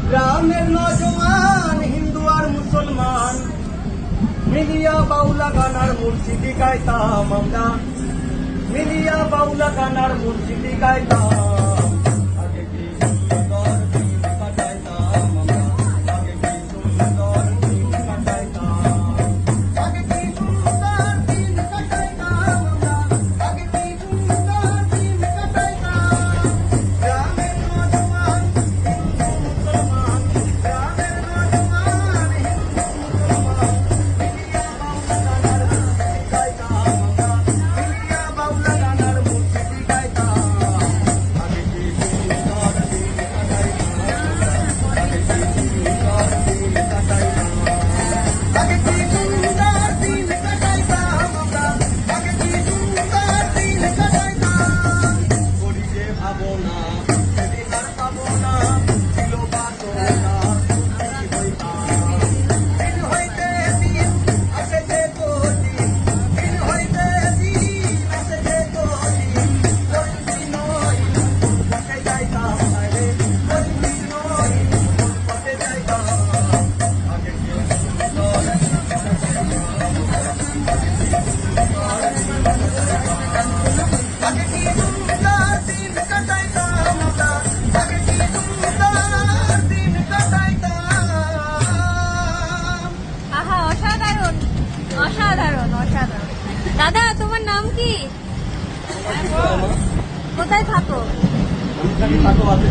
গ্রামের নজওয়ান হিন্দু আর মুসলমান মিলিয়া বাউলা গানার মুর্শিদি গাইতাম আমরা, মিলিয়া বাউলা গানার মুর্শিদি গাইতাম। আগে কি সুন্দর দিন কাটাইতাম আমরা, আগে কি সুন্দর দিন কাটাইতাম, আগে কি সুন্দর দিন কাটাইতাম আমরা, আগে কি সুন্দর দিন কাটাইতাম। গ্রামের নজওয়ান হিন্দু মুসলমান, গ্রামের নজওয়ান হিন্দু মুসলমান মিলিয়া বাউলা গানার মুর্শিদি গাইতাম আমরা, মিলিয়া বাউলা গানার মুর্শিদি গাইতাম। আগে কি সুন্দর দিন কাটাইতাম, আগে কি সুন্দর দিন কাটাইতাম, আগে কি সুন্দর দিন কাটাইতাম আমরা, আগে কি সুন্দর দিন কাটাইতাম। করি যে ভাবনা সেদিন আর পাবো না, ছিল বাসনা আমি হইতাম। দিন হইতে দিন আসে যে কদিন, দিন হইতে দিন আসে যে কদিন, করিবি নয় পথে যাইতাম রে, করিবি নয় পথে যাইতাম। আগে কি সুন্দর দিন কাটাইতাম, আগে কি সুন্দর দিন কাটাইতাম আমরা, আগে কি সুন্দর দিন কাটাইতাম। আহা, অসাধারণ অসাধারণ অসাধারণ। দাদা, তোমার নাম কি? কোথায় থাকো? আমি খালি থাকো আছে।